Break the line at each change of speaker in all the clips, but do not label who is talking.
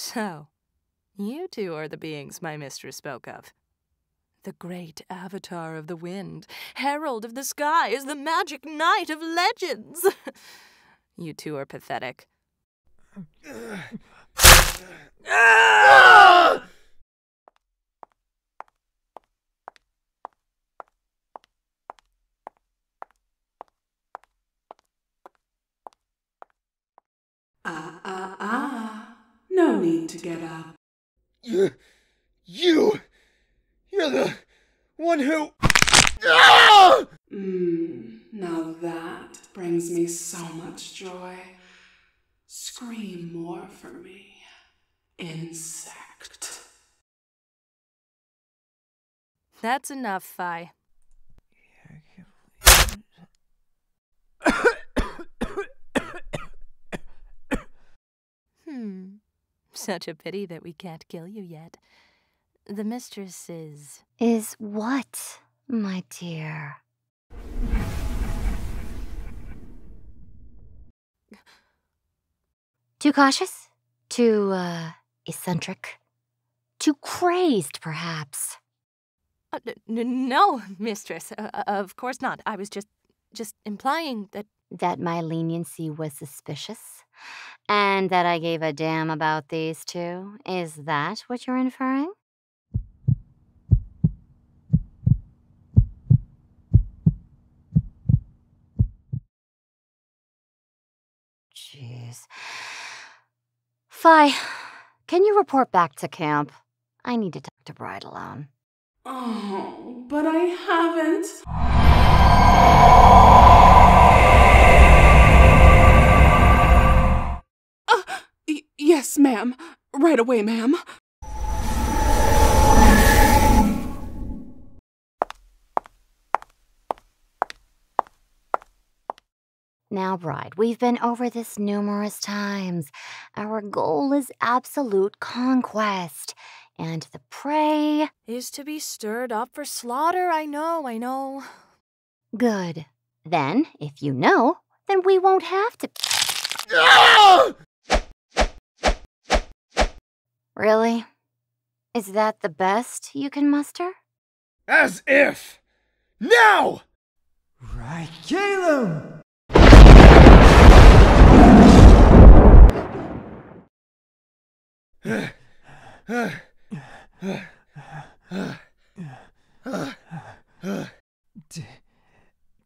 So, you two are the beings my mistress spoke of. The great avatar of the wind, herald of the skies, the magic knight of legends. You two are pathetic.
No need to get up.
You're the one who...
Now that brings me so much joy. Scream more for me, insect.
That's enough, Fi. Such a pity that we can't kill you yet. The mistress is...
Is what, my dear? Too cautious? Too, eccentric? Too crazed, perhaps?
No, mistress. Of course not. I was just implying that...
That my leniency was suspicious? And that I gave a damn about these two? Is that what you're inferring? Jeez. Fi, can you report back to camp? I need to talk to Bride alone.
Oh, but I haven't. Yes, ma'am. Right away, ma'am.
Now, Bride, we've been over this numerous times. Our goal is absolute conquest. And the prey...
is to be stirred up for slaughter. I know.
Good. Then, if you know, then we won't have to... Really? Is that the best you can muster?
As if! Now!
Right, Caleb!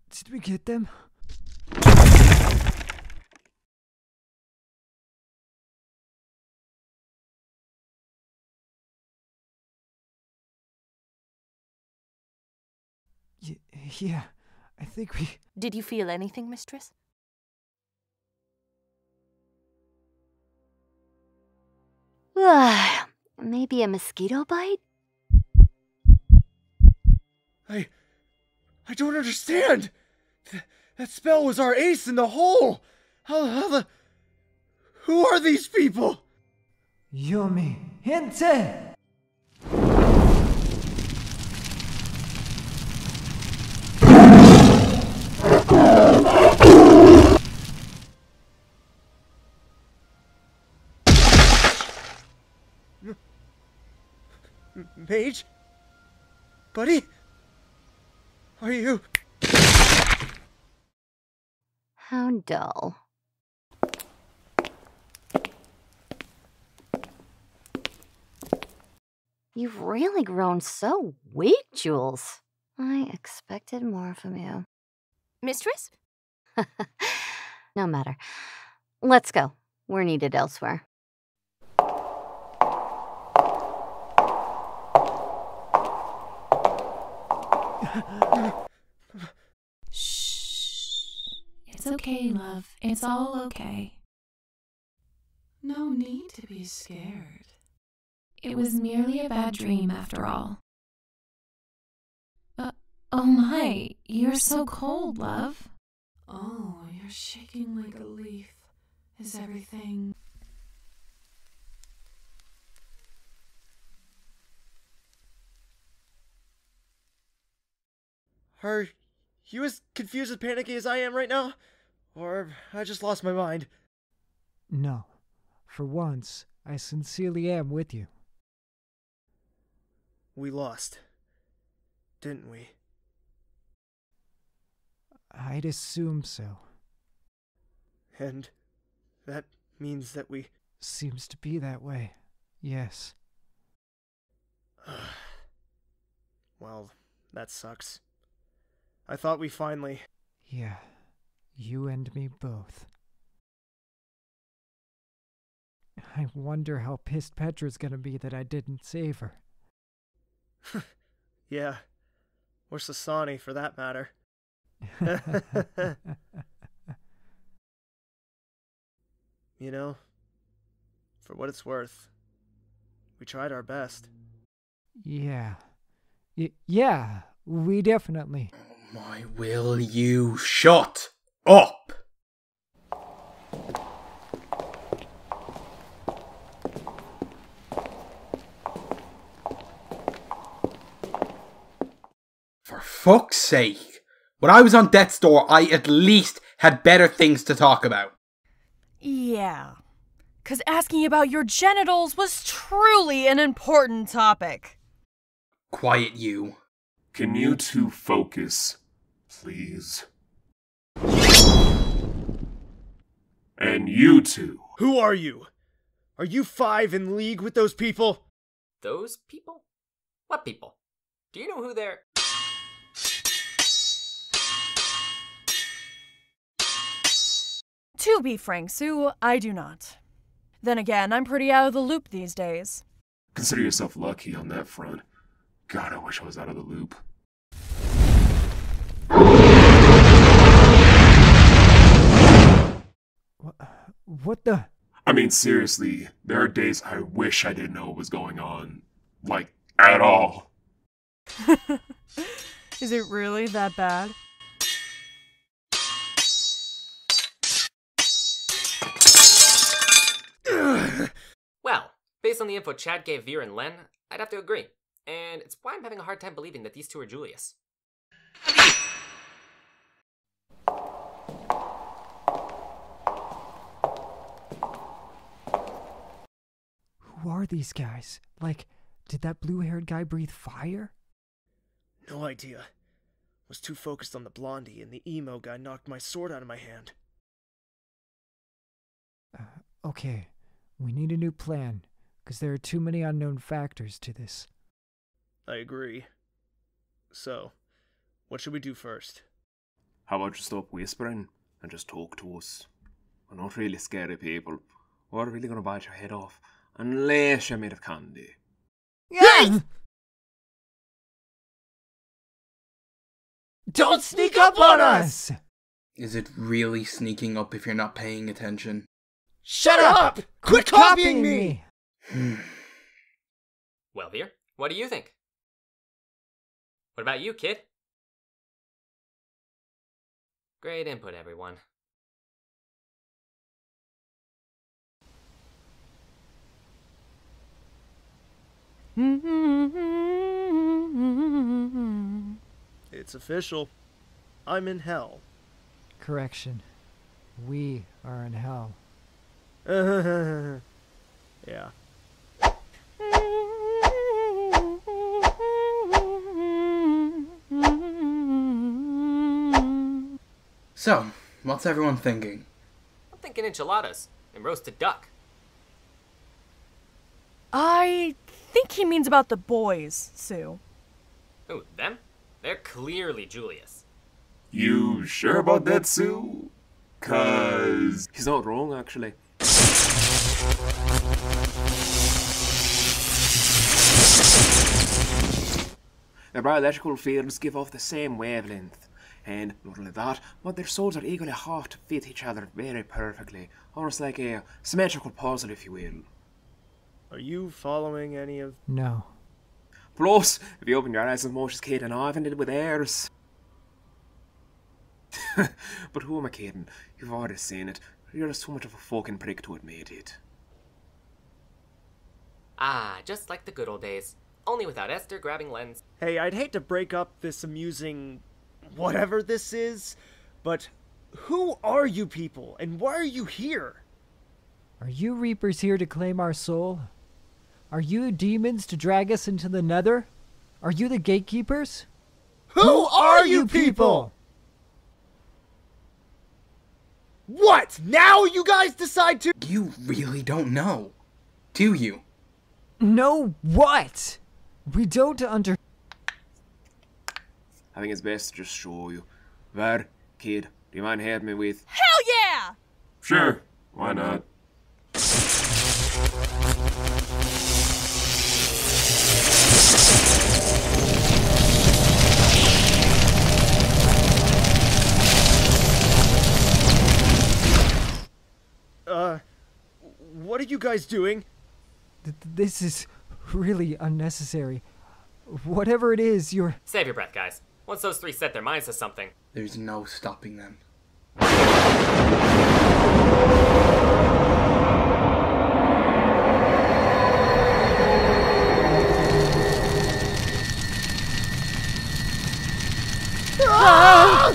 Did we get them? Yeah, I think we...
Did you feel anything, mistress?
Maybe a mosquito bite?
I don't understand! That spell was our ace in the hole! Who are these people?
Yomi, gente!
Mage? Buddy? Are you...
How dull. You've really grown so weak, Jules. I expected more from you.
Mistress?
No matter. Let's go. We're needed elsewhere.
Shh. It's okay, love. It's all okay.
No need to be scared.
It was merely a bad dream, after all. Oh my, you're so cold, love.
Oh, you're shaking like a leaf. Is everything...
Are you as confused and panicky as I am right now? Or I just lost my mind?
No. For once, I sincerely am with you.
We lost, didn't we?
I'd assume so.
And that means that we...
Seems to be that way, yes.
Well, that sucks. I thought we finally...
Yeah, you and me both. I wonder how pissed Petra's gonna be that I didn't save her.
Yeah, or Sasani for that matter. You know, for what it's worth, we tried our best.
Yeah. Yeah, we definitely...
My, will you shut up? For fuck's sake. When I was on death's door, I at least had better things to talk about.
Yeah. 'Cause asking about your genitals was truly an important topic.
Quiet you.
Can you two focus, please? And you two.
Who are you? Are you 5 in league with those people?
Those people? What people? Do you know who they're...
To be frank, Sue, I do not. Then again, I'm pretty out of the loop these days.
Consider yourself lucky on that front. God, I wish I was out of the loop.
What the...
I mean, seriously, there are days I wish I didn't know what was going on. Like, at all.
Is it really that bad?
Well, based on the info Chad gave Veer and Len, I'd have to agree. And it's why I'm having a hard time believing that these two are Julius.
Who are these guys? Like, did that blue-haired guy breathe fire?
No idea. Was too focused on the blondie, and the emo guy knocked my sword out of my hand.
Okay, we need a new plan, because there are too many unknown factors to this.
I agree. So, what should we do first?
How about you stop whispering and just talk to us? We're not really scary people. We're really gonna bite your head off unless you're made of candy.
Yes! Don't sneak up on us!
Is it really sneaking up if you're not paying attention?
Shut up! Quit copying me!
Well, Veer, what do you think? What about you, kid? Great input, everyone.
It's official. I'm in hell.
Correction. We are in hell.
Yeah.
So, what's everyone thinking?
I'm thinking enchiladas and roasted duck.
I think he means about the boys, Sue.
Who, them? They're clearly Julius.
You sure about that, Sue? 'Cause he's not wrong, actually. Their biological fields give off the same wavelength. And not only that, but their souls are equally hot to fit each other very perfectly. Almost like a symmetrical puzzle, if you will.
Are you following any of...
No.
Plus, if you open your eyes as much as Kate and Ivan did with theirs. But who am I kidding? You've already seen it. You're just too much of a fucking prick to admit it.
Ah, just like the good old days. Only without Esther grabbing Len's.
Hey, I'd hate to break up this amusing... whatever this is, but who are you people, and why are you here?
Are you Reapers here to claim our soul? Are you demons to drag us into the nether? Are you the gatekeepers?
Who are you people? What? Now you guys decide to—
You really don't know, do you?
No, what? We don't
I think it's best to just show you. Var, kid, do you mind helping me with?
Hell yeah!
Sure, why not?
What are you guys doing?
This is really unnecessary. Whatever it is, you're—
Save your breath, guys. Once those three set their minds to something.
There's no stopping them.
Ah!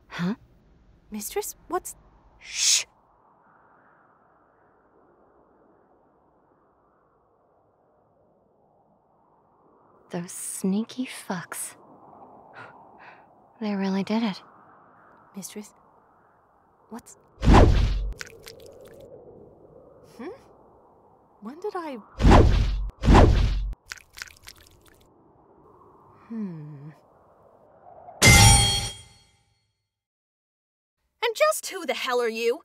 Huh?
Mistress, what's...
Shh! Those sneaky fucks. They really did it.
Mistress, what's... When did I...
And just who the hell are you?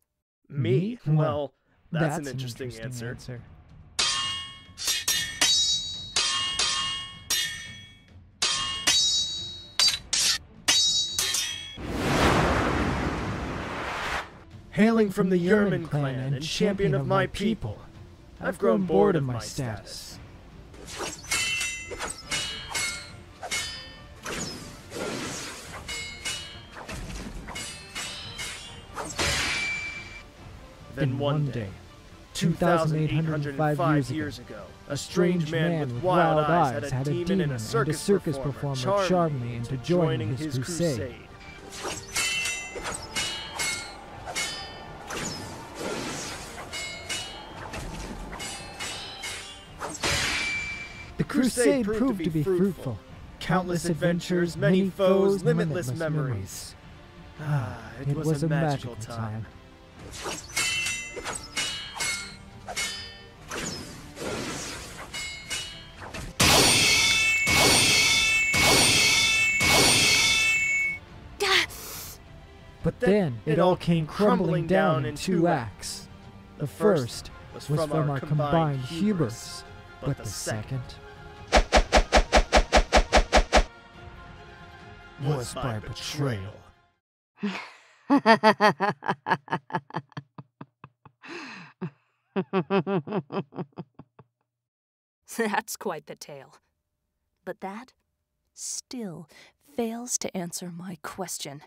Me? Well, that's an
an
interesting answer. Hailing from the Yerman clan and champion of my people, I've grown bored of my status. Then one day, 2,805 years ago, a strange man with wild eyes had a demon and a circus performer charm me into joining his crusade.
The crusade proved to be fruitful.
Countless adventures, many foes, limitless memories. It was a magical time.
But then it all came crumbling down in two acts. The first was from our combined hubris, but the second was by betrayal.
That's quite the tale. But that still fails to answer my question.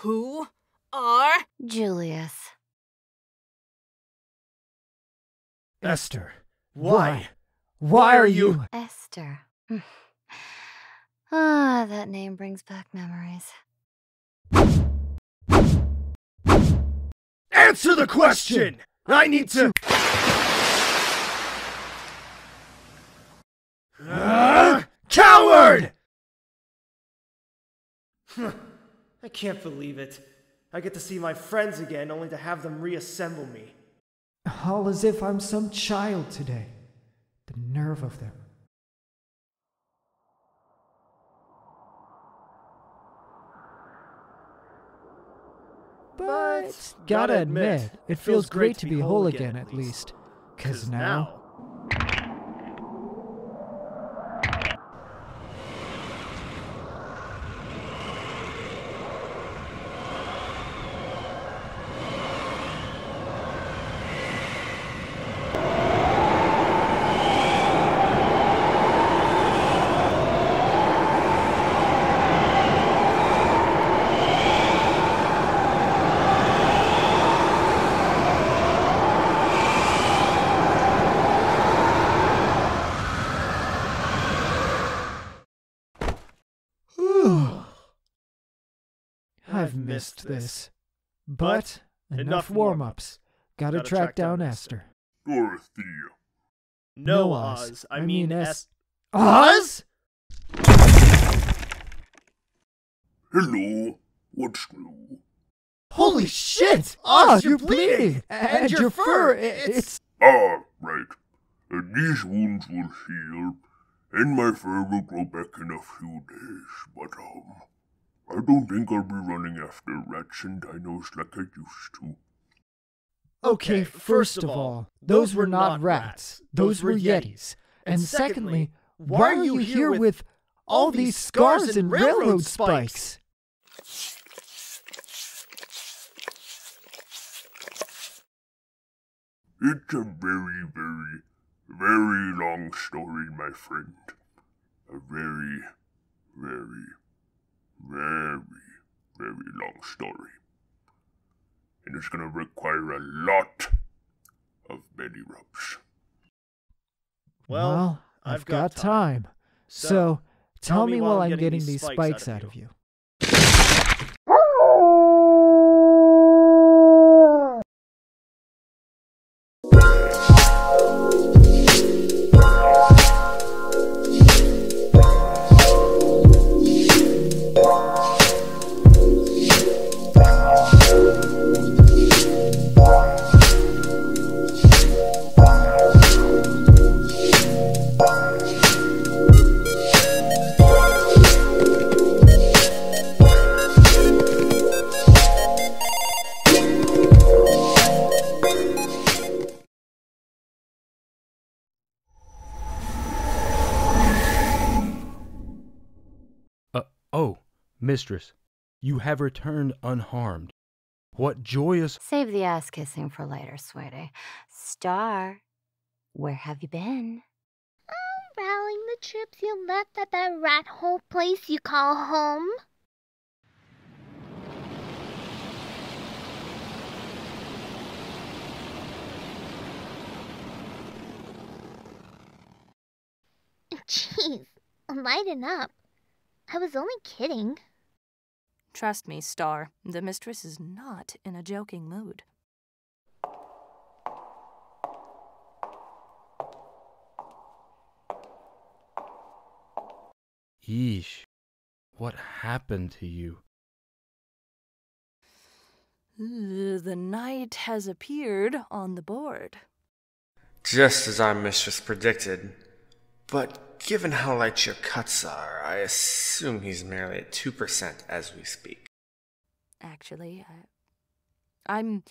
Who are...
Julius.
Esther, why? Why are you...
Esther. Ah, that name brings back memories.
Answer the question! I need to... Coward! I can't believe it. I get to see my friends again only to have them reassemble me.
All as if I'm some child today. The nerve of them. But gotta admit, it feels great to be whole again at least. 'Cause now...
missed this. But enough warm-ups. Gotta track down Esther.
Dorothea.
No, Oz. I mean Oz?
Hello. What's new?
Holy shit! Oz, you're bleeding! And your fur, it's...
Ah, right. And these wounds will heal, and my fur will grow back in a few days, but, I don't think I'll be running after rats and dinos like I used to.
Okay, first of all, those were not rats. Those were yetis. And secondly, why are you here with all these scars and railroad spikes?
It's a very, very, very long story, my friend. A very, very, very, very long story. And it's gonna require a lot of belly rubs.
Well, I've got time. So, tell me while I'm getting these spikes out of you.
Oh, mistress, you have returned unharmed. What joyous...
Save the ass-kissing for later, sweetie. Star, where have you been?
Rallying the troops you left at that rat hole place you call home. Jeez, lighten up. I was only kidding.
Trust me, Star, the mistress is not in a joking mood.
Yeesh. What happened to you?
The knight has appeared on the board.
Just as our mistress predicted. But given how light your cuts are, I assume he's merely at 2% as we speak.
Actually, I'm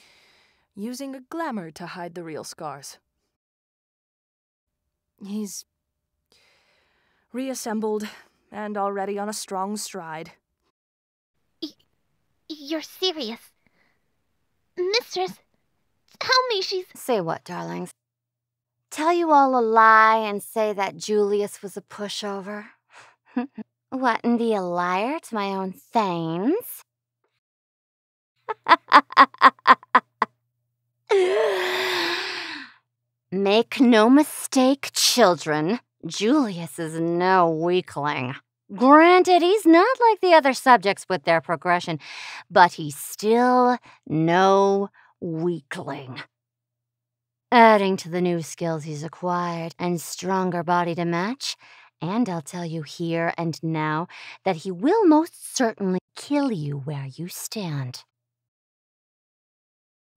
using a glamour to hide the real scars. He's reassembled and already on a strong stride.
You're serious? Mistress, tell me she's...
Say what, darlings? Tell you all a lie and say that Julius was a pushover? Wouldn't be a liar to my own thanes? Make no mistake, children. Julius is no weakling. Granted, he's not like the other subjects with their progression, but he's still no weakling. Adding to the new skills he's acquired and stronger body to match, and I'll tell you here and now that he will most certainly kill you where you stand.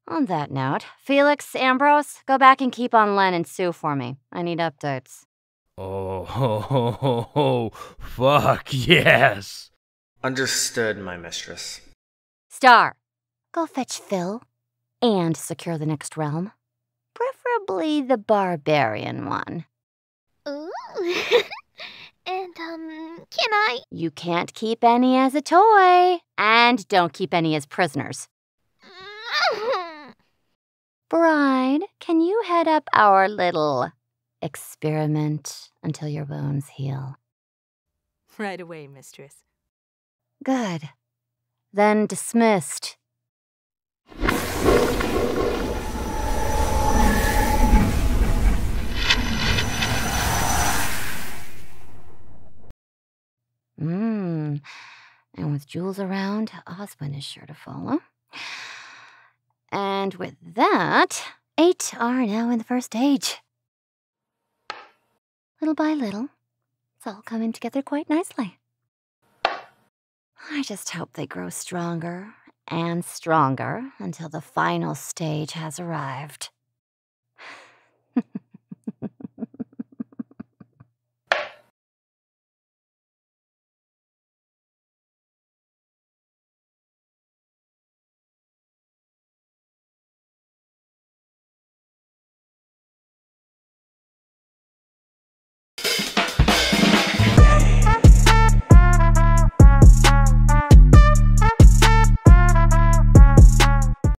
On that note, Felix, Ambrose, go back and keep on Len and Sue for me. I need updates.
Oh, fuck yes.
Understood, my mistress.
Star, go fetch Phil and secure the next realm. Preferably the barbarian one.
Ooh. And, can I?
You can't keep any as a toy. And don't keep any as prisoners. Bride, can you head up our little experiment until your wounds heal?
Right away, mistress.
Good. Then dismissed. And with Jules around, Oswin is sure to follow. And with that, 8 are now in the first stage. Little by little, it's all coming together quite nicely. I just hope they grow stronger and stronger until the final stage has arrived.